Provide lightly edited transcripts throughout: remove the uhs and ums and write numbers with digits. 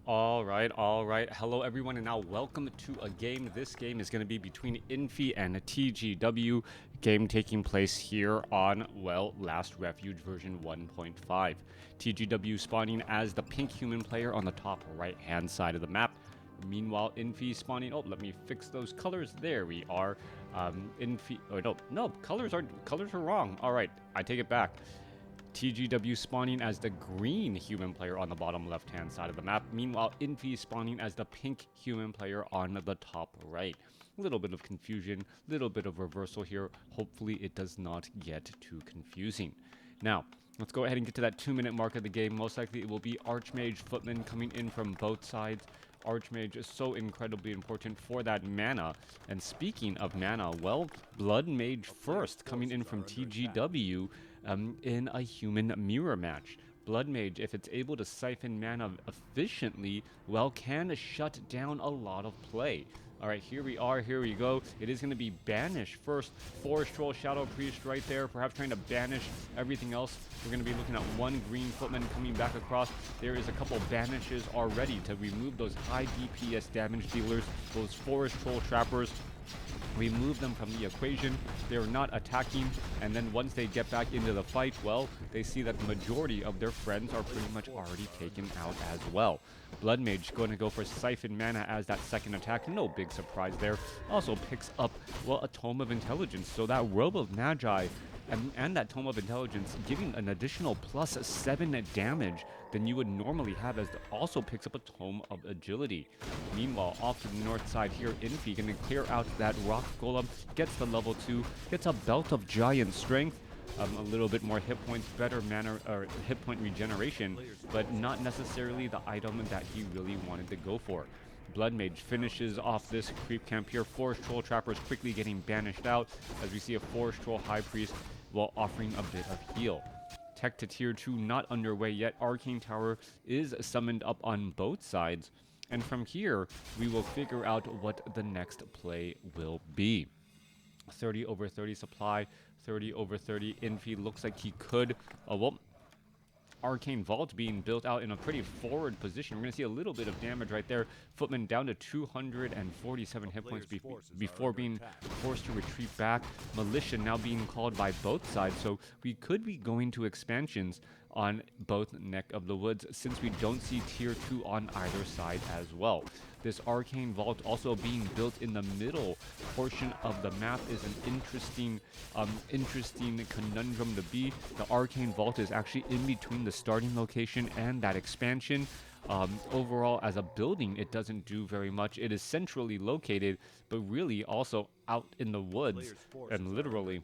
All right. Hello, everyone, and now welcome to a game. This game is going to be between Infi and TGW, game taking place here on, well, Last Refuge version 1.5. TGW spawning as the pink human player on the top right-hand side of the map. Meanwhile, Infi spawning. Oh, let me fix those colors. There we are. Infi. Oh no, colors are wrong. All right, I take it back. TGW spawning as the green human player on the bottom left-hand side of the map. Meanwhile, Infi spawning as the pink human player on the top right. A little bit of confusion, little bit of reversal here. Hopefully it does not get too confusing. Now, let's go ahead and get to that 2-minute mark of the game. Most likely it will be Archmage, Footman coming in from both sides. Archmage is so incredibly important for that mana. And speaking of mana, well, Bloodmage first coming in from TGW in a human mirror match. Bloodmage, if it's able to siphon mana efficiently, well, can shut down a lot of play. Alright, here we are, here we go. It is going to be Banish first. Forest Troll, Shadow Priest right there, perhaps trying to banish everything else. We're going to be looking at one green Footman coming back across. There is a couple banishes already to remove those high DPS damage dealers, those Forest Troll trappers. Remove them from the equation. They're not attacking, and then once they get back into the fight, well, they see that the majority of their friends are pretty much already taken out as well. Bloodmage going to go for Siphon Mana as that second attack. No big surprise there. Also picks up, well, a Tome of Intelligence. So that Robe of Magi and that Tome of Intelligence giving an additional +7 damage than you would normally have, as it also picks up a Tome of Agility. Meanwhile, off to the north side here, Infi going to clear out that Rock Golem, gets the level 2, gets a Belt of Giant Strength, a little bit more hit points, better mana or hit point regeneration, but not necessarily the item that he really wanted to go for. Bloodmage finishes off this creep camp here. Forest Troll Trappers quickly getting banished out as we see a Forest Troll High Priest while offering a bit of heal. Tech to tier 2 not underway yet. Arcane Tower is summoned up on both sides. And from here, we will figure out what the next play will be. 30 over 30 supply, 30 over 30. Infi looks like he could, Arcane Vault being built out in a pretty forward position. We're going to see a little bit of damage right there. Footman down to 247 hit points before being forced to retreat back. Militia now being called by both sides, so we could be going to expansions on both Neck of the Woods, since we don't see tier 2 on either side as well. This Arcane Vault also being built in the middle portion of the map is an interesting conundrum to be. The Arcane Vault is actually in between the starting location and that expansion. Overall, as a building, it doesn't do very much. It is centrally located, but really also out in the woods, and literally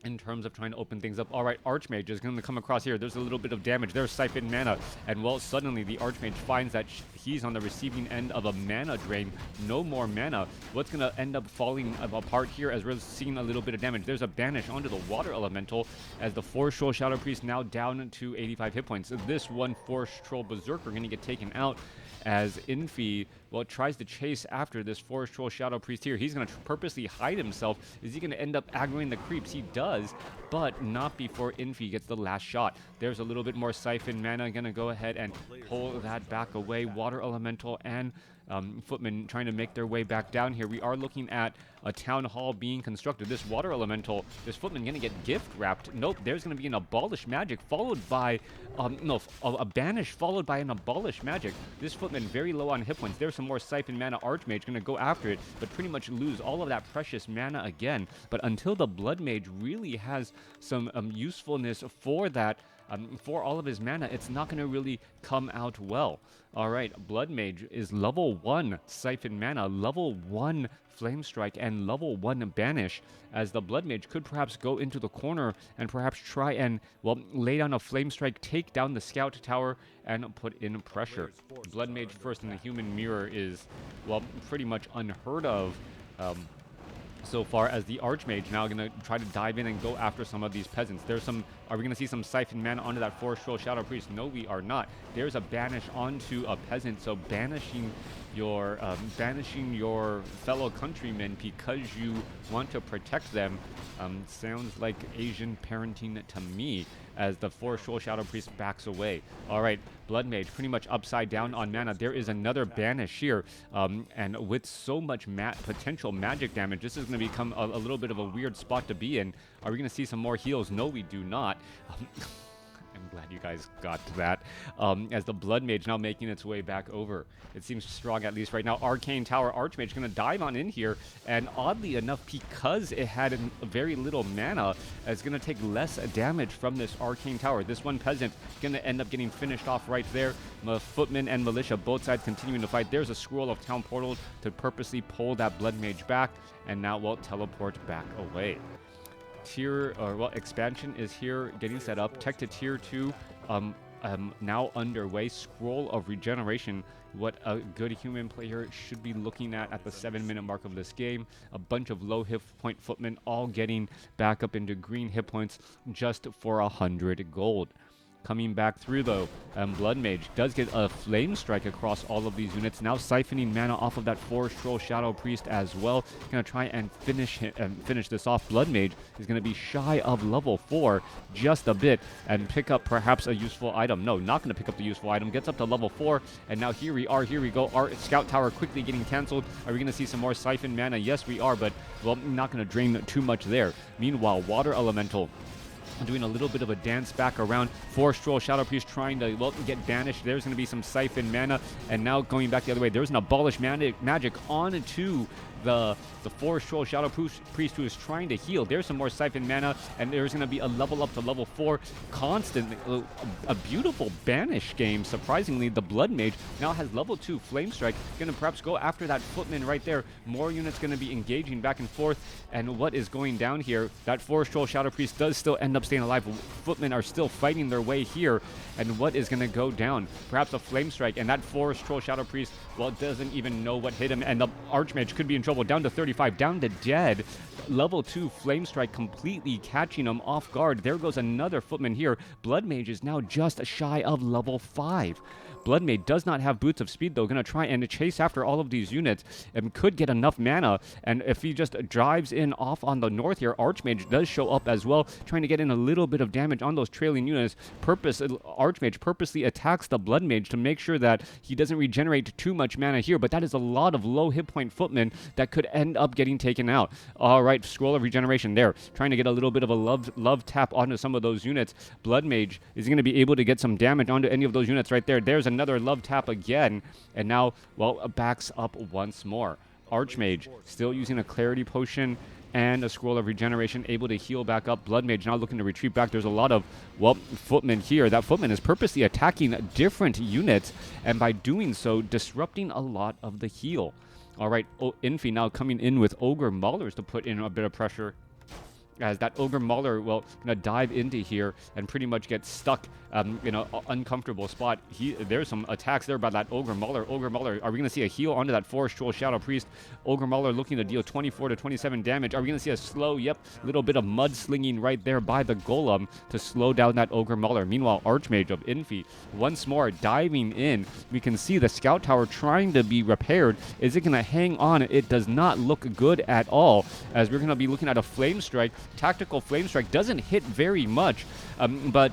in terms of trying to open things up. All right, Archmage is going to come across here. There's a little bit of damage. There's Siphon Mana. And, well, suddenly the Archmage finds that he's on the receiving end of a mana drain. No more mana. What's going to end up falling apart here as we're seeing a little bit of damage? There's a banish onto the Water Elemental as the Forest Troll Shadow Priest now down to 85 hit points. This one Forest Troll Berserker going to get taken out as Infi, well, tries to chase after this Forest Troll Shadow Priest here. He's going to purposely hide himself. Is he going to end up aggroing the creeps? He does, but not before Infi gets the last shot. There's a little bit more Siphon Mana. Going to go ahead and pull that back away. Water Elemental and Footman trying to make their way back down here. We are looking at a town hall being constructed. This Water Elemental, this Footman going to get gift wrapped. Nope, there's going to be an Abolish Magic followed by, a Banish followed by an Abolish Magic. This Footman very low on hit points. There's some more Siphon Mana. Archmage going to go after it, but pretty much lose all of that precious mana again. But until the Bloodmage really has some usefulness for that, for all of his mana, it's not going to really come out well. All right, Bloodmage is level 1 Siphon Mana, level 1 Flame Strike, and level 1 Banish, as the Bloodmage could perhaps go into the corner and perhaps try and, well, lay down a Flame Strike, take down the Scout Tower, and put in pressure. Bloodmage first in the human mirror is, well, pretty much unheard of so far, as the Archmage now going to try to dive in and go after some of these peasants. There's some, are we going to see some Siphon Mana onto that Forest Troll Shadow Priest? No, we are not. There's a banish onto a peasant, so banishing your fellow countrymen because you want to protect them sounds like Asian parenting to me. as the Forest Troll Shadow Priest backs away. All right, Bloodmage pretty much upside down on mana. There is another banish here, and with so much potential magic damage, this is going to become a little bit of a weird spot to be in. Are we going to see some more heals? No, we do not. I'm glad you guys got to that. As the Bloodmage now making its way back over. It seems strong, at least right now. Arcane Tower Archmage going to dive on in here. And oddly enough, because it had very little mana, it's going to take less damage from this Arcane Tower. This one Peasant going to end up getting finished off right there. Footman and Militia, both sides continuing to fight. There's a Scroll of Town Portal to purposely pull that Bloodmage back. And now we'll teleport back away. Expansion is here, getting set up. Tech to tier 2 now underway. Scroll of Regeneration, what a good human player should be looking at the 7-minute mark of this game. A bunch of low hit point footmen all getting back up into green hit points just for 100 gold. Coming back through though, Bloodmage does get a Flame Strike across all of these units, now siphoning mana off of that Forest Troll Shadow Priest as well. Gonna try and finish this off. Bloodmage is gonna be shy of level 4 just a bit and pick up perhaps a useful item. No, not gonna pick up the useful item. Gets up to level 4, and now here we go. Our Scout Tower quickly getting cancelled. Are we gonna see some more siphon mana? Yes, we are, but well, not gonna drain too much there. Meanwhile, Water Elemental doing a little bit of a dance back around. Forest Troll Shadow Priest trying to, well, get banished. There's going to be some siphon mana, and now going back the other way, there's an abolish magic onto the Forest Troll Shadow Priest who is trying to heal. There's some more siphon mana, and there's going to be a level up to level 4. Constant, a beautiful banish game. Surprisingly, the Bloodmage now has level 2 Flame Strike. Going to perhaps go after that Footman right there. More units going to be engaging back and forth. And what is going down here? That Forest Troll Shadow Priest does still end up staying alive. Footmen are still fighting their way here. And what is going to go down? Perhaps a Flame Strike, and that Forest Troll Shadow Priest, well, doesn't even know what hit him, and the Archmage could be in trouble. Down to 35, down to dead. Level 2 Flame Strike completely catching him off guard. There goes another Footman here. Bloodmage is now just shy of level 5. Bloodmage does not have Boots of Speed, though. Going to try and chase after all of these units and could get enough mana. And if he just drives in off on the north here, Archmage does show up as well, trying to get in a little bit of damage on those trailing units. Archmage purposely attacks the Bloodmage to make sure that he doesn't regenerate too much mana here, but that is a lot of low hit point footmen that could end up getting taken out. All right, Scroll of Regeneration there, trying to get a little bit of a love tap onto some of those units. Bloodmage is going to be able to get some damage onto any of those units right there. There's another love tap again, and now, well, backs up once more. Archmage still using a Clarity Potion and a Scroll of Regeneration, able to heal back up. Bloodmage now looking to retreat back. There's a lot of, well, Footmen here. That Footman is purposely attacking different units, and by doing so, disrupting a lot of the heal. All right, Infi now coming in with Ogre Maulers to put in a bit of pressure, as that Ogre Mauler will gonna dive into here and pretty much get stuck in an uncomfortable spot. There's some attacks there by that Ogre Mauler. Ogre Mauler, are we gonna see a heal onto that Forest Troll Shadow Priest? Ogre Mauler looking to deal 24 to 27 damage. Are we gonna see a slow, yep, little bit of mud slinging right there by the Golem to slow down that Ogre Mauler. Meanwhile, Archmage of Infi once more diving in. We can see the Scout Tower trying to be repaired. Is it gonna hang on? It does not look good at all, as we're gonna be looking at a Flame Strike. Tactical Flame Strike doesn't hit very much, but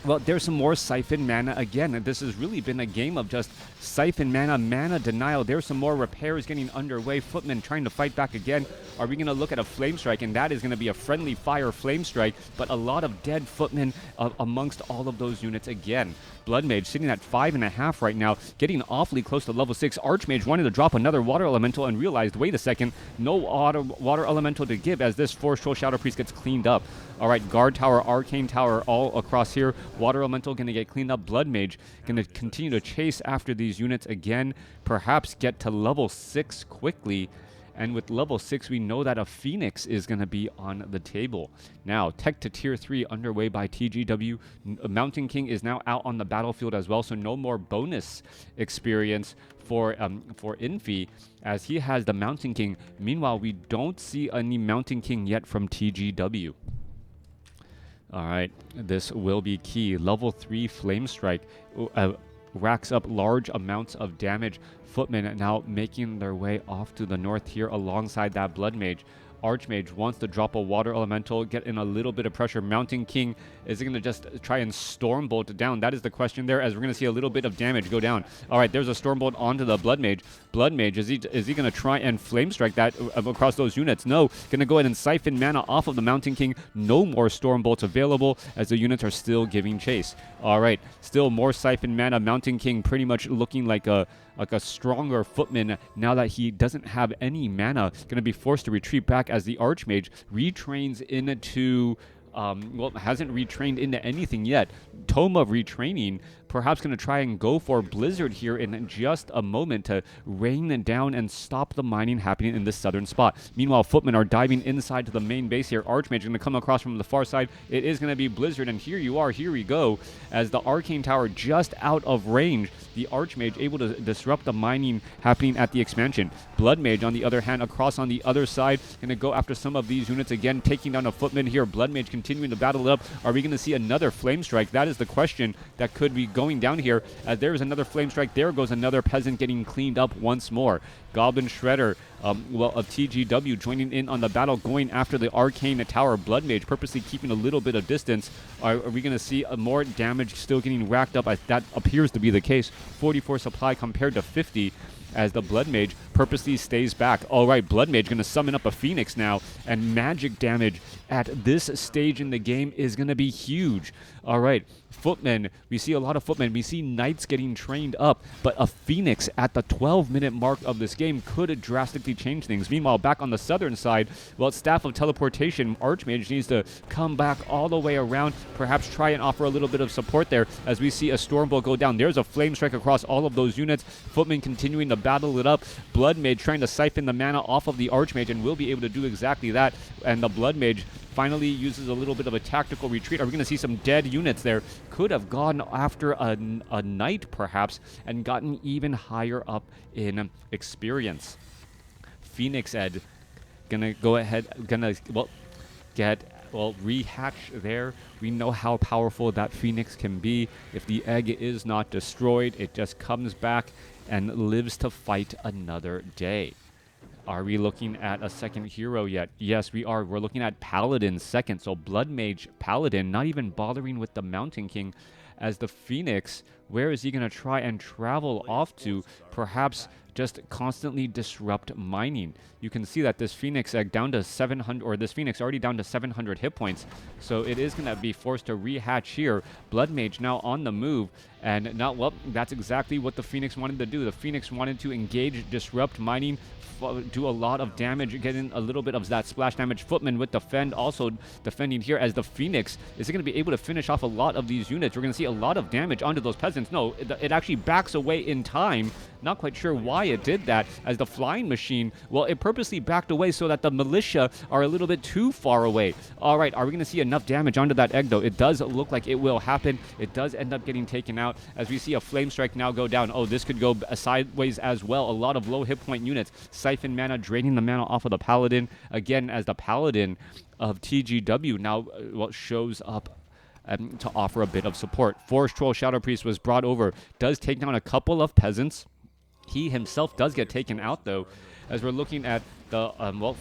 well, there's some more siphon mana again, and this has really been a game of just siphon mana denial. There's some more repairs getting underway. Footmen trying to fight back again. Are we going to look at a Flame Strike? And that is going to be a friendly fire Flame Strike, but a lot of dead Footmen amongst all of those units again. Bloodmage sitting at 5.5 right now, getting awfully close to level 6. Archmage wanted to drop another Water Elemental and realized, wait a second, no Water Elemental to give as this Forest Troll Shadow Priest gets cleaned up. All right, Guard Tower, Arcane Tower all across here. Water Elemental going to get cleaned up. Bloodmage going to continue to chase after these units again, perhaps get to level 6 quickly. And with level 6, we know that a Phoenix is going to be on the table. Now, Tech to Tier 3 underway by TGW. Mountain King is now out on the battlefield as well, so no more bonus experience for Infi, as he has the Mountain King. Meanwhile, we don't see any Mountain King yet from TGW. All right, this will be key. Level 3 Flame Strike racks up large amounts of damage. Footmen now making their way off to the north here alongside that Bloodmage. Archmage wants to drop a water elemental, get in a little bit of pressure. Mountain King, is it going to just try and Stormbolt down? That is the question there, as we're going to see a little bit of damage go down. All right, there's a Stormbolt onto the Bloodmage. Bloodmage, is he going to try and Flame Strike that across those units? No, going to go ahead and siphon mana off of the Mountain King. No more Stormbolts available, as the units are still giving chase. All right, still more siphon mana. Mountain King pretty much looking like a stronger footman now that he doesn't have any mana. Going to be forced to retreat back as the Archmage retrains into well, hasn't retrained into anything yet. Tome of retraining, perhaps going to try and go for Blizzard here in just a moment to rain down and stop the mining happening in this southern spot. Meanwhile, Footmen are diving inside to the main base here. Archmage going to come across from the far side. It is going to be Blizzard, and here you are, here we go, as the Arcane Tower just out of range. The Archmage able to disrupt the mining happening at the expansion. Bloodmage, on the other hand, across on the other side, going to go after some of these units again, taking down a Footman here. Bloodmage continuing to battle it up. Are we going to see another Flame Strike? That is the question that could be going down here. As there is another Flame Strike, there goes another Peasant getting cleaned up once more. Goblin Shredder, well, of TGW joining in on the battle, going after the Arcane Tower. Bloodmage purposely keeping a little bit of distance. Are we going to see more damage still getting racked up? As that appears to be the case. 44 supply compared to 50. As the Bloodmage purposely stays back. All right, Bloodmage going to summon up a Phoenix now, and magic damage at this stage in the game is going to be huge. All right, Footmen, we see a lot of Footmen. We see Knights getting trained up, but a Phoenix at the 12-minute mark of this game could drastically change things. Meanwhile, back on the southern side, well, Staff of Teleportation, Archmage needs to come back all the way around, perhaps try and offer a little bit of support there as we see a Stormbolt go down. There's a Flame Strike across all of those units. Footmen continuing to battle it up. Bloodmage trying to siphon the mana off of the Archmage and will be able to do exactly that. And the Bloodmage finally uses a little bit of a tactical retreat. Are we going to see some dead units there? Could have gone after a Knight, perhaps, and gotten even higher up in experience. Phoenix Ed gonna go ahead, rehatch there. We know how powerful that Phoenix can be. If the egg is not destroyed, it just comes back and lives to fight another day. Are we looking at a second hero yet? Yes, we are. We're looking at Paladin second. So Bloodmage Paladin, not even bothering with the Mountain King, as the Phoenix, where is he going to try and travel off to? Perhaps just constantly disrupt mining. You can see that this Phoenix egg down to 700, or this Phoenix already down to 700 hit points. So it is going to be forced to rehatch here. Bloodmage now on the move, and now, well, that's exactly what the Phoenix wanted to do. The Phoenix wanted to engage, disrupt mining, do a lot of damage, getting a little bit of that splash damage. Footman with defend, also defending here as the Phoenix is going to be able to finish off a lot of these units. We're going to see a lot of damage onto those peasants. No, it actually backs away in time. Not quite sure why it did that, as the flying machine, well, it purposely backed away so that the militia are a little bit too far away. All right, are we going to see enough damage onto that egg, though? It does look like it will happen. It does end up getting taken out, as we see a Flame Strike now go down. Oh, this could go sideways as well. A lot of low hit point units. Siphon mana, draining the mana off of the Paladin. Again, as the Paladin of TGW now shows up to offer a bit of support. Forest Troll Shadow Priest was brought over. Does take down a couple of peasants. He himself does get taken out, though, as we're looking at the,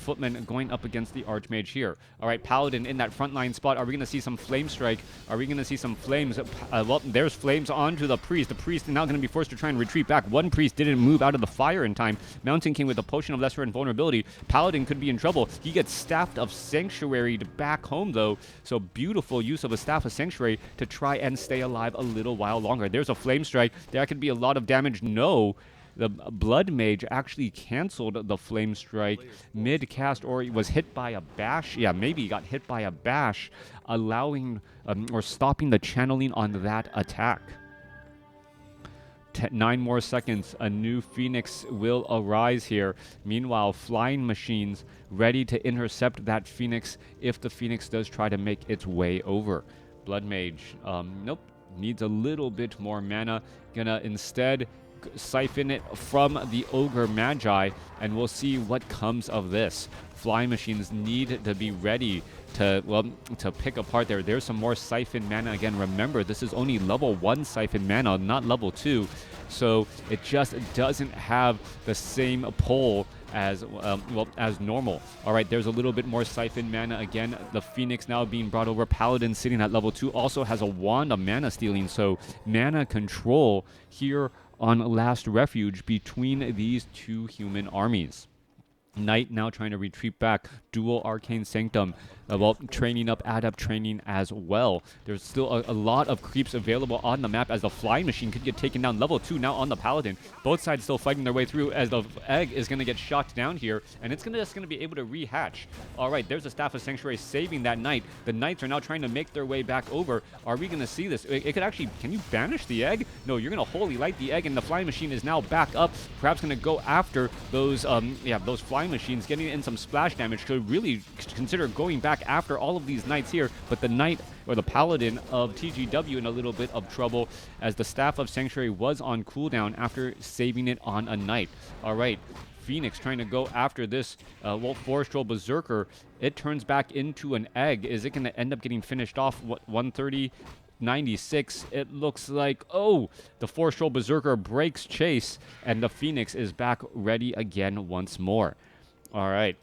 Footman going up against the Archmage here. All right, Paladin in that frontline spot. Are we going to see some Flame Strike? Are we going to see some flames? Well, there's flames onto the Priest. The Priest is now going to be forced to try and retreat back. One Priest didn't move out of the fire in time. Mountain King with a Potion of Lesser Invulnerability. Paladin could be in trouble. He gets Staff of Sanctuary back home, though. So beautiful use of a Staff of Sanctuary to try and stay alive a little while longer. There's a Flame Strike. There could be a lot of damage. No. The Bloodmage actually canceled the Flame Strike mid-cast, or he was hit by a bash. Yeah, maybe he got hit by a bash, allowing or stopping the channeling on that attack. 9 more seconds. A new Phoenix will arise here. Meanwhile, flying machines ready to intercept that Phoenix if the Phoenix does try to make its way over. Bloodmage, nope, needs a little bit more mana. Gonna instead siphon it from the Ogre Magi, and we'll see what comes of this. Flying machines need to be ready to, well, to pick apart there. There's some more siphon mana. Again, remember, this is only level 1 siphon mana, not level 2. So it just doesn't have the same pull as well as normal. All right, there's a little bit more siphon mana again. The Phoenix now being brought over. Paladin sitting at level 2 also has a wand of mana stealing, so mana control here on Last Refuge between these two human armies. Knight now trying to retreat back. Dual Arcane Sanctum. Well, training up, adept training as well. There's still a lot of creeps available on the map as the flying machine could get taken down. Level 2 now on the Paladin. Both sides still fighting their way through as the egg is going to get shot down here, and it's just going to be able to rehatch. All right, there's a Staff of Sanctuary saving that Knight. The Knights are now trying to make their way back over. Are we going to see this? It could actually... Can you banish the egg? No, you're going to Holy Light the egg, and the flying machine is now back up. Perhaps going to go after those, those flying machines, getting in some splash damage. Could really consider going back after all of these Knights here, but the Knight or the Paladin of TGW in a little bit of trouble as the Staff of Sanctuary was on cooldown after saving it on a Knight. All right, Phoenix trying to go after this Forest Troll Berserker. It turns back into an egg. Is it going to end up getting finished off? What, 130? 96. It looks like, oh, the Forest Troll Berserker breaks chase, and the Phoenix is back ready again once more. All right.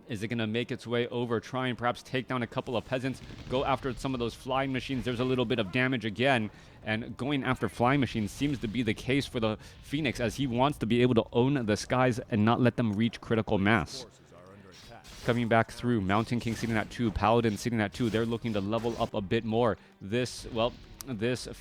Is it going to make its way over, try and perhaps take down a couple of peasants, go after some of those flying machines? There's a little bit of damage again, and going after flying machines seems to be the case for the Phoenix, as he wants to be able to own the skies and not let them reach critical mass. Coming back through, Mountain King sitting at 2, Paladin sitting at 2. They're looking to level up a bit more. This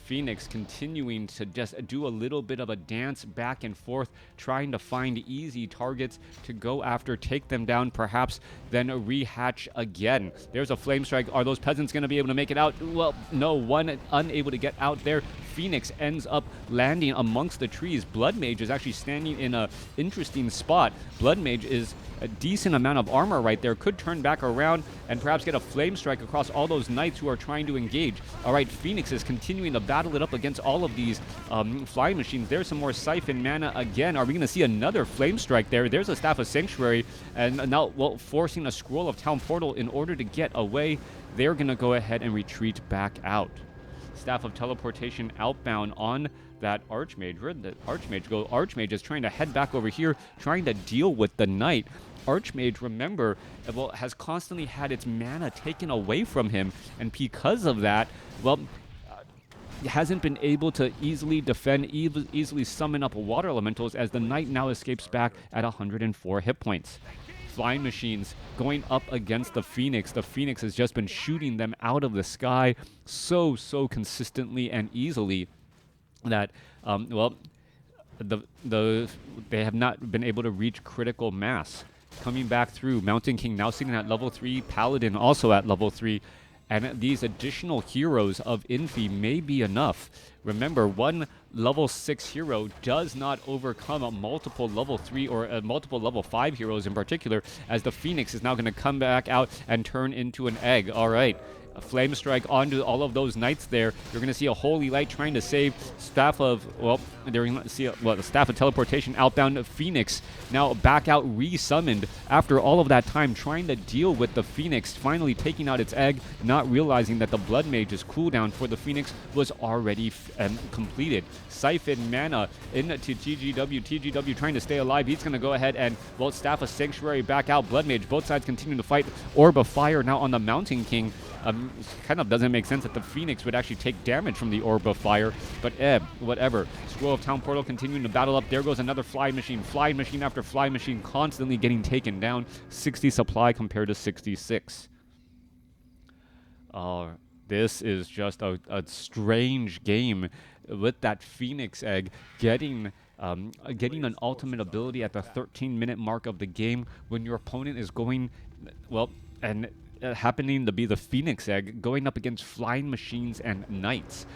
Phoenix continuing to just do a little bit of a dance back and forth, trying to find easy targets to go after, take them down, perhaps then rehatch again. There's a Flame Strike. Are those peasants going to be able to make it out? Well, no, one unable to get out there. Phoenix ends up landing amongst the trees. Bloodmage is actually standing in an interesting spot. Bloodmage is a decent amount of armor right there. Could turn back around and perhaps get a Flame Strike across all those Knights who are trying to engage. All right, Phoenix is continuing to battle it up against all of these flying machines. There's some more siphon mana again. Are we going to see another Flame Strike there? There's a Staff of Sanctuary, and now, well, forcing a Scroll of Town Portal in order to get away. They're going to go ahead and retreat back out. Staff of Teleportation outbound on that Archmage. Where'd the Archmage go? Archmage is trying to head back over here, trying to deal with the Knight. Archmage, remember, well, has constantly had its mana taken away from him, and because of that, well, hasn't been able to easily defend, easily summon up water elementals, as the Knight now escapes back at 104 hit points. Flying machines going up against the Phoenix. The Phoenix has just been shooting them out of the sky so consistently and easily that, well, they have not been able to reach critical mass. Coming back through, Mountain King now sitting at level 3, Paladin also at level 3, and these additional heroes of Infi may be enough. Remember, one level 6 hero does not overcome a multiple level 3 or multiple level 5 heroes in particular, as the Phoenix is now going to come back out and turn into an egg. All right. A Flame Strike onto all of those Knights there. You're going to see a Holy Light trying to save Staff of, well, they're going to see the Staff of Teleportation outbound. Phoenix now back out, resummoned after all of that time trying to deal with the Phoenix, finally taking out its egg, not realizing that the Bloodmage's cooldown for the Phoenix was already completed. Siphon mana into TGW. TGW trying to stay alive. He's going to go ahead and, well, Staff of Sanctuary back out. Bloodmage, both sides continuing to fight. Orb of Fire now on the Mountain King. Kind of doesn't make sense that the Phoenix would actually take damage from the Orb of Fire, but whatever. Scroll of Town Portal continuing to battle up. There goes another Flying Machine. Flying Machine after Flying Machine constantly getting taken down. 60 supply compared to 66. This is just a strange game with that Phoenix egg getting an ultimate ability at the 13-minute mark of the game when your opponent is going, well, and happening to be the Phoenix egg going up against flying machines and Knights.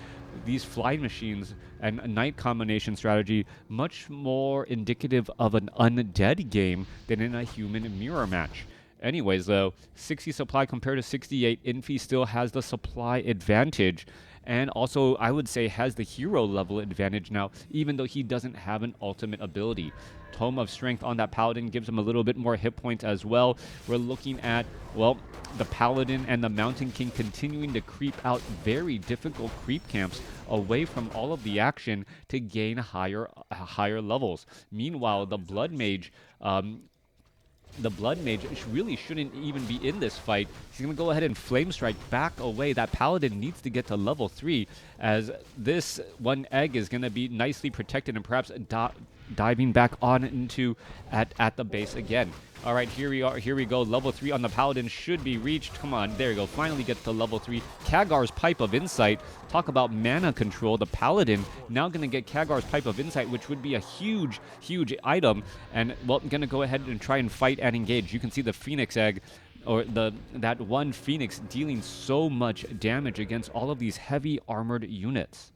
These flying machines and Knight combination strategy much more indicative of an undead game than in a human mirror match. Anyways, though, 60 supply compared to 68, Infi still has the supply advantage. and also I would say has the hero level advantage now, even though he doesn't have an ultimate ability. Tome of Strength on that Paladin gives him a little bit more hit points as well. We're looking at, well, the Paladin and the Mountain King continuing to creep out very difficult creep camps away from all of the action to gain higher levels. Meanwhile, the Blood Mage really shouldn't even be in this fight. He's going to go ahead and Flame Strike back away. That Paladin needs to get to level 3, as this one egg is going to be nicely protected and perhaps diving back on into at the base again. All right, here we go. Level 3 on the Paladin should be reached. Come on, there you go. Finally gets to level 3. Khadgar's Pipe of Insight. Talk about mana control. The Paladin now going to get Khadgar's Pipe of Insight, which would be a huge, huge item. And, well, I'm going to go ahead and try and fight and engage. You can see the Phoenix Egg, or that one Phoenix, dealing so much damage against all of these heavy armored units.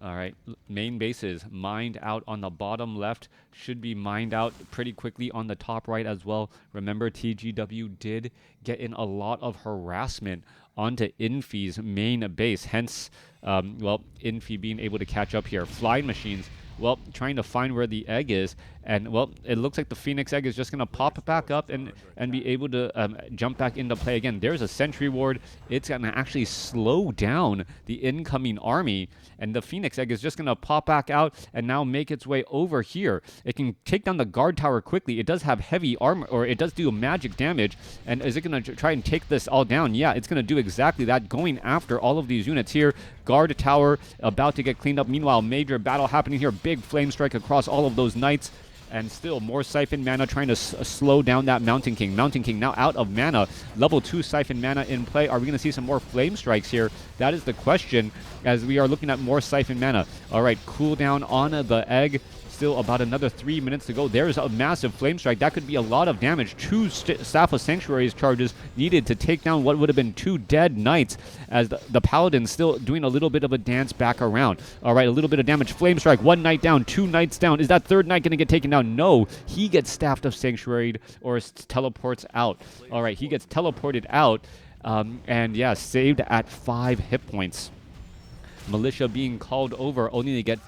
All right, main bases mined out on the bottom left, should be mined out pretty quickly on the top right as well. Remember, TGW did get in a lot of harassment onto Infi's main base, hence, well, Infi being able to catch up here. Flying machines, well, trying to find where the egg is, and, well, it looks like the Phoenix Egg is just going to pop back up and be able to jump back into play again. There's a Sentry Ward. It's going to actually slow down the incoming army, and the Phoenix Egg is just going to pop back out and now make its way over here. It can take down the guard tower quickly. It does have heavy armor, or it does do magic damage, and is it going to try and take this all down? Yeah, it's going to do exactly that, going after all of these units here. Guard tower about to get cleaned up. Meanwhile, major battle happening here. Big flame strike across all of those knights. And still more Siphon Mana trying to slow down that Mountain King. Mountain King now out of mana. Level 2 Siphon Mana in play. Are we going to see some more Flame Strikes here? That is the question, as we are looking at more Siphon Mana. All right, cooldown on the egg. Still about another 3 minutes to go. There's a massive Flame Strike. That could be a lot of damage. 2 Staff of Sanctuaries charges needed to take down what would have been 2 dead knights, as the Paladin still doing a little bit of a dance back around. All right, a little bit of damage. Flame Strike. 1 knight down, 2 knights down. Is that 3rd knight going to get taken down? No. He gets Staff of Sanctuaried or teleports out. All right, he gets teleported out. And yeah, saved at 5 hit points. Militia being called over, only to get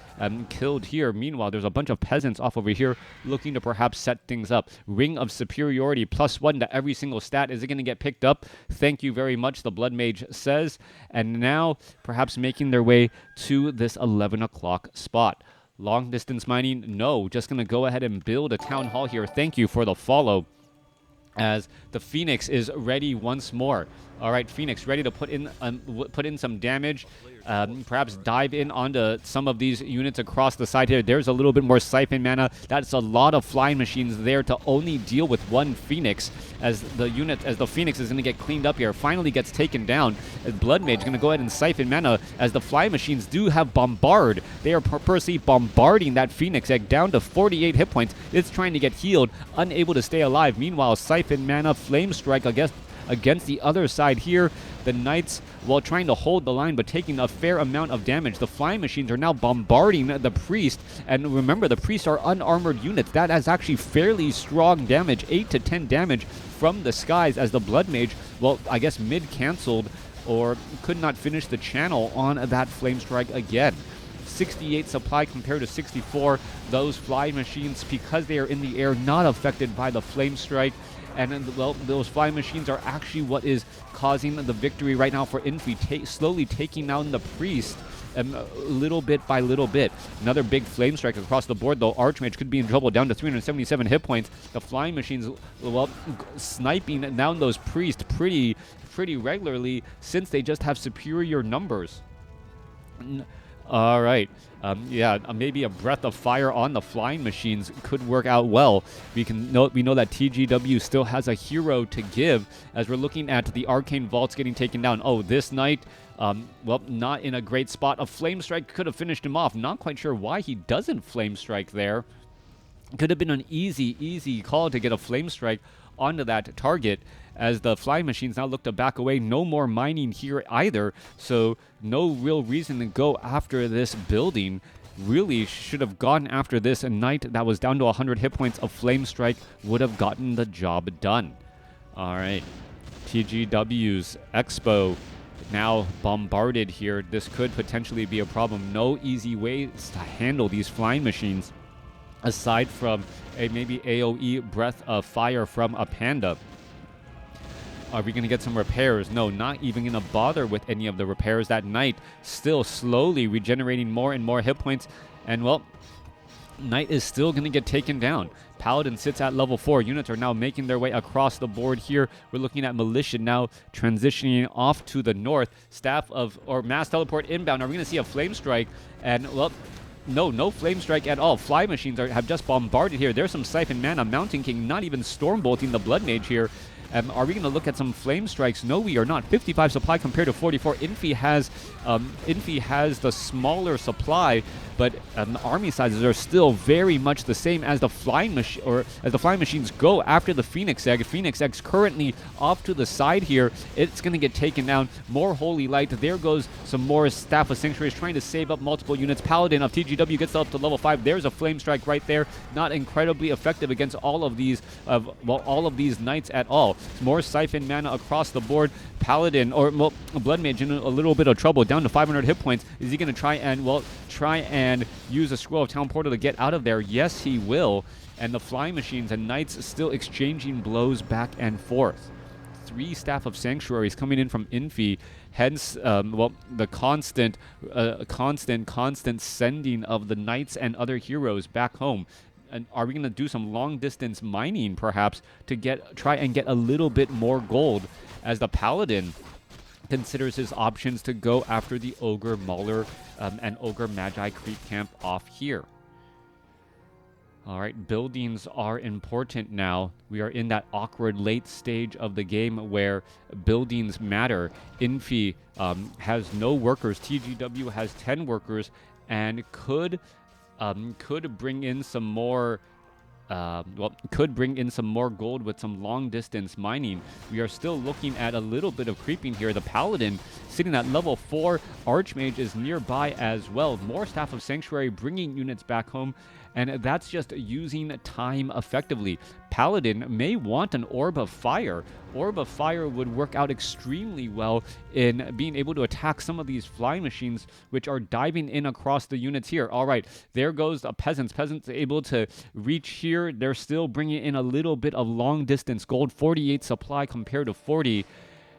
killed here. Meanwhile, there's a bunch of peasants off over here looking to perhaps set things up. Ring of Superiority, +1 to every single stat. Is it going to get picked up? Thank you very much, the Blood Mage says. And now, perhaps making their way to this 11 o'clock spot. Long distance mining? No. Just going to go ahead and build a town hall here. Thank you for the follow, as the Phoenix is ready once more. All right, Phoenix ready to put in some damage. Perhaps dive in onto some of these units across the side here. There's a little bit more Siphon Mana. That's a lot of flying machines there to only deal with one Phoenix, as the Phoenix is going to get cleaned up here. Finally gets taken down. Bloodmage going to go ahead and Siphon Mana, as the flying machines do have Bombard. They are purposely bombarding that Phoenix Egg down to 48 hit points. It's trying to get healed, unable to stay alive. Meanwhile, Siphon Mana, Flame Strike, I guess, against the other side here. The Knights, while trying to hold the line, but taking a fair amount of damage. The flying machines are now bombarding the Priest, and remember, the Priests are unarmored units. That has actually fairly strong damage, 8 to 10 damage from the skies, as the Blood Mage, well, I guess mid-cancelled, or could not finish the channel on that Flame Strike again. 68 supply compared to 64. Those flying machines, because they are in the air, not affected by the Flame Strike. And, well, those flying machines are actually what is causing the victory right now for Infi, slowly taking down the Priest little bit by little bit. Another big Flame Strike across the board, though. Archmage could be in trouble, down to 377 hit points. The flying machines, well, sniping down those Priests pretty regularly, since they just have superior numbers. All right. Yeah, maybe a breath of fire on the flying machines could work out well. We know that TGW still has a hero to give, as we're looking at the Arcane Vaults getting taken down. Oh, this knight, well, not in a great spot. A Flame Strike could have finished him off. Not quite sure why he doesn't Flame Strike there. Could have been an easy call to get a Flame Strike onto that target, as the flying machines now look to back away. No more mining here either, so no real reason to go after this building. Really should have gone after this. A knight that was down to 100 hit points of Flame Strike would have gotten the job done. All right, TGW's Expo now bombarded here. This could potentially be a problem. No easy ways to handle these flying machines aside from a maybe AoE breath of fire from a panda. Are we going to get some repairs? No, not even going to bother with any of the repairs. That knight still slowly regenerating more and more hit points. And, well, knight is still going to get taken down. Paladin sits at level 4. Units are now making their way across the board here. We're looking at militia now transitioning off to the north. Staff of, or mass teleport inbound. Are we going to see a flame strike? And, well, no flame strike at all. Fly machines have just bombarded here. There's some Siphon Mana. Mountain King not even storm bolting the Bloodmage here. Are we going to look at some flame strikes? No, we are not. 55 supply compared to 44. Infi has the smaller supply, but the army sizes are still very much the same as the flying machine, or as the flying machines go after the Phoenix Egg. Phoenix Egg's currently off to the side here. It's going to get taken down. More Holy Light. There goes some more Staff of Sanctuaries trying to save up multiple units. Paladin of TGW gets up to level 5. There's a flame strike right there. Not incredibly effective against all of these knights at all. More Siphon Mana across the board. Paladin, or well, Bloodmage in a little bit of trouble, down to 500 hit points. Is he going to try and use a Scroll of Town Portal to get out of there? Yes, he will. And the flying machines and knights still exchanging blows back and forth. 3 Staff of Sanctuaries coming in from Infi. Hence, the constant sending of the knights and other heroes back home. And are we going to do some long-distance mining, perhaps, to try and get a little bit more gold, as the Paladin considers his options to go after the Ogre Mauler and Ogre Magi creep camp off here? All right, buildings are important now. We are in that awkward late stage of the game where buildings matter. Infi has no workers. TGW has 10 workers and could bring in some more gold with some long distance mining. We are still looking at a little bit of creeping here. The Paladin sitting at level 4. Archmage is nearby as well. More Staff of Sanctuary bringing units back home, and that's just using time effectively. Paladin may want an Orb of Fire. Orb of Fire would work out extremely well in being able to attack some of these flying machines, which are diving in across the units here. All right, there goes the Peasants. Peasants able to reach here. They're still bringing in a little bit of long-distance gold. 48 supply compared to 40.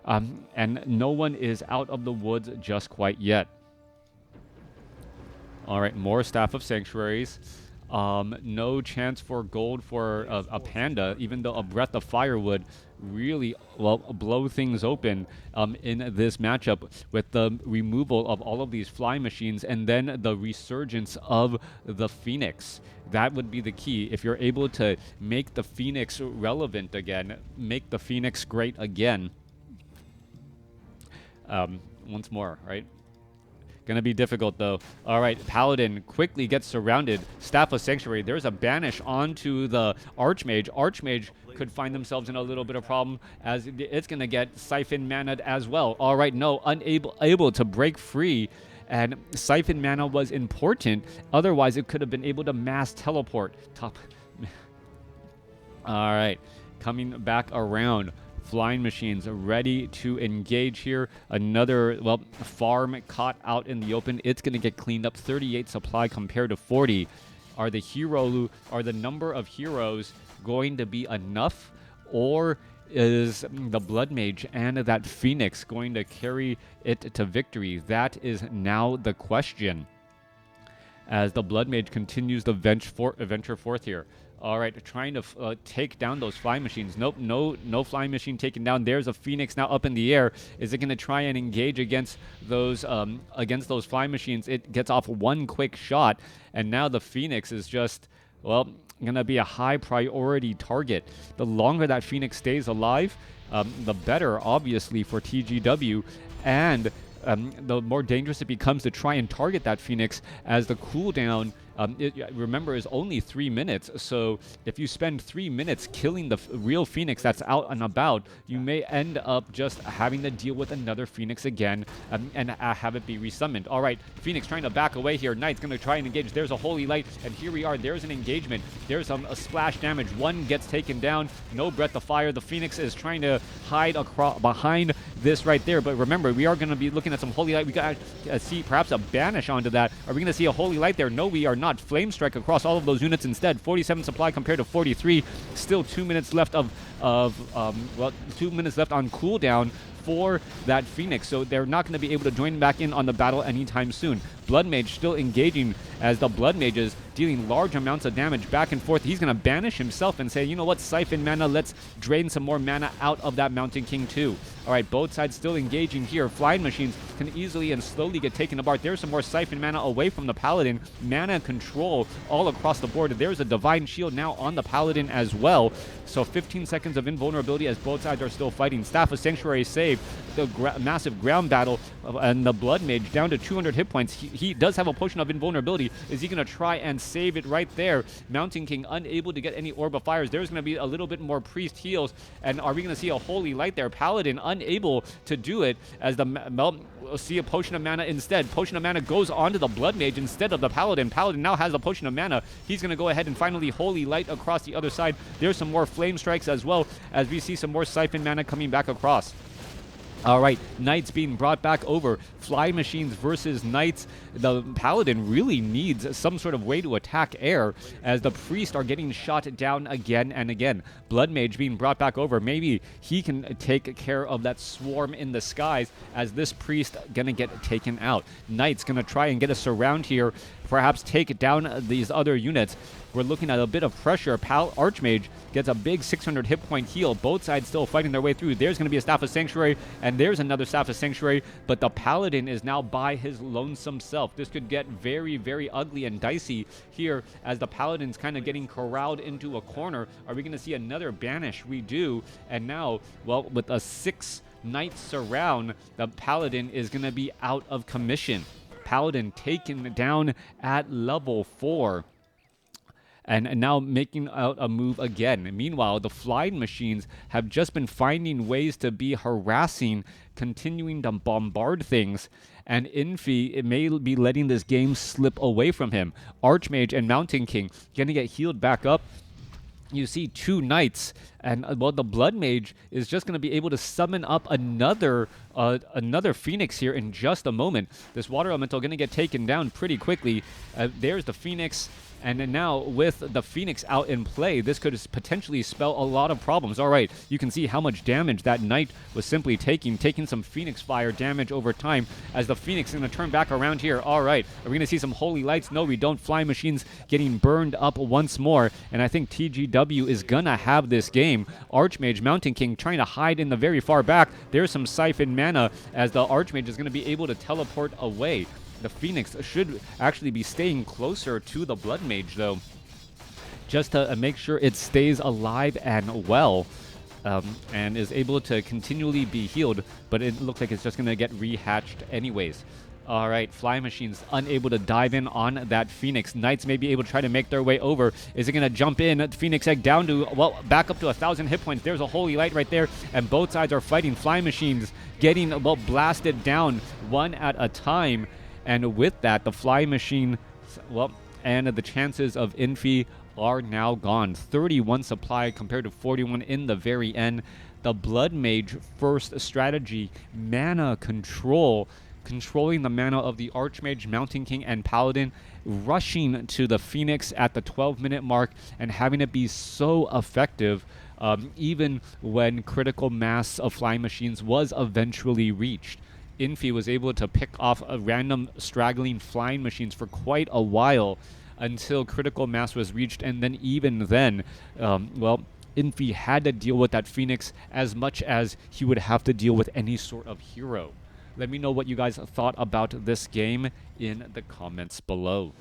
And no one is out of the woods just quite yet. All right, more Staff of Sanctuaries. No chance for gold for a panda, even though a Breath of Fire would really, well, blow things open in this matchup with the removal of all of these flying machines and then the resurgence of the Phoenix. That would be the key. If you're able to make the Phoenix relevant again, make the Phoenix great again. Once more, right? Gonna be difficult, though. All right, Paladin quickly gets surrounded. Staff of Sanctuary. There's a banish onto the Archmage. Archmage could find themselves in a little bit of problem, as it's gonna get Siphon Mana'd as well. All right, no, able to break free. And Siphon Mana was important. Otherwise, it could have been able to mass teleport. Top. All right, coming back around. Flying machines ready to engage here. Another, well, farm caught out in the open. It's going to get cleaned up. 38 supply compared to 40. Are the number of heroes going to be enough, or is the Bloodmage and that Phoenix going to carry it to victory? That is now the question, as the Bloodmage continues to venture forth here. All right, trying to take down those flying machines. Nope, no flying machine taken down. There's a Phoenix now up in the air. Is it going to try and engage against those flying machines? It gets off one quick shot, and now the Phoenix is just, well, going to be a high priority target. The longer that Phoenix stays alive, the better, obviously, for TGW, and the more dangerous it becomes to try and target that Phoenix, as the cooldown, remember, is only 3 minutes. So if you spend 3 minutes killing the real Phoenix that's out and about, you may end up just having to deal with another Phoenix again and have it be resummoned. All right, Phoenix trying to back away here. Knight's going to try and engage. There's a Holy Light, and here we are. There's an engagement. There's a splash damage. One gets taken down. No Breath of Fire. The Phoenix is trying to hide behind this right there. But remember, we are going to be looking at some Holy Light. We got to see perhaps a Banish onto that. Are we going to see a Holy Light there? No, we are not. Flame Strike across all of those units instead. 47 supply compared to 43. Still 2 minutes left well, 2 minutes left on cooldown for that Phoenix, so they're not going to be able to join back in on the battle anytime soon. Bloodmage still engaging as the Bloodmage is dealing large amounts of damage back and forth. He's going to banish himself and say, you know what, siphon mana, let's drain some more mana out of that Mountain King too. All right, both sides still engaging here. Flying machines can easily and slowly get taken apart. There's some more siphon mana away from the Paladin. Mana control all across the board. There's a Divine Shield now on the Paladin as well. So 15 seconds of invulnerability as both sides are still fighting. Staff of Sanctuary saved. The massive ground battle and the Blood Mage down to 200 hit points. He does have a potion of invulnerability. Is he going to try and save it right there? Mountain King unable to get any Orb of Fires. There's going to be a little bit more Priest heals. And are we going to see a Holy Light there? Paladin unable to do it as the see a Potion of Mana instead. Potion of Mana goes onto the Blood Mage instead of the Paladin. Paladin now has a Potion of Mana. He's going to go ahead and finally Holy Light across the other side. There's some more Flame Strikes as well as we see some more Siphon Mana coming back across. All right, Knights being brought back over. Fly machines versus Knights. The Paladin really needs some sort of way to attack air as the Priests are getting shot down again and again. Blood Mage being brought back over. Maybe he can take care of that swarm in the skies as this Priest gonna get taken out. Knights gonna try and get a surround here, perhaps take down these other units. We're looking at a bit of pressure. Archmage gets a big 600 hit point heal. Both sides still fighting their way through. There's going to be a Staff of Sanctuary, and there's another Staff of Sanctuary, but the Paladin is now by his lonesome self. This could get very, very ugly and dicey here as the Paladin's kind of getting corralled into a corner. Are we going to see another Banish? We do. And now, well, with a 6 Knight surround, the Paladin is going to be out of commission. Paladin taken down at level 4. And now making out a move again. Meanwhile, the flying machines have just been finding ways to be harassing, continuing to bombard things. And Infi, it may be letting this game slip away from him. Archmage and Mountain King gonna get healed back up. You see 2 Knights, and well, the Blood Mage is just going to be able to summon up another Phoenix here in just a moment. This Water Elemental going to get taken down pretty quickly. There's the Phoenix. And then now, with the Phoenix out in play, this could potentially spell a lot of problems. All right, you can see how much damage that Knight was simply taking some Phoenix Fire damage over time as the Phoenix is going to turn back around here. All right, are we going to see some Holy Lights? No, we don't. Fly machines getting burned up once more, and I think TGW is going to have this game. Archmage, Mountain King trying to hide in the very far back. There's some Siphon Mana as the Archmage is going to be able to teleport away. The Phoenix should actually be staying closer to the Blood Mage, though, just to make sure it stays alive and well, and is able to continually be healed, but it looks like it's just going to get rehatched anyways. All right, Fly Machines unable to dive in on that Phoenix. Knights may be able to try to make their way over. Is it going to jump in? Phoenix Egg down to, well, back up to 1,000 hit points. There's a Holy Light right there, and both sides are fighting. Fly Machines getting, well, blasted down one at a time. And with that, the Fly Machine, well, and the chances of Infi are now gone. 31 supply compared to 41 in the very end. The Blood Mage first strategy, mana control, controlling the mana of the Archmage, Mountain King, and Paladin, rushing to the Phoenix at the 12-minute mark and having it be so effective, even when critical mass of flying machines was eventually reached. Infi was able to pick off a random straggling flying machines for quite a while until critical mass was reached, and then even then, well, Infi had to deal with that Phoenix as much as he would have to deal with any sort of hero. Let me know what you guys thought about this game in the comments below.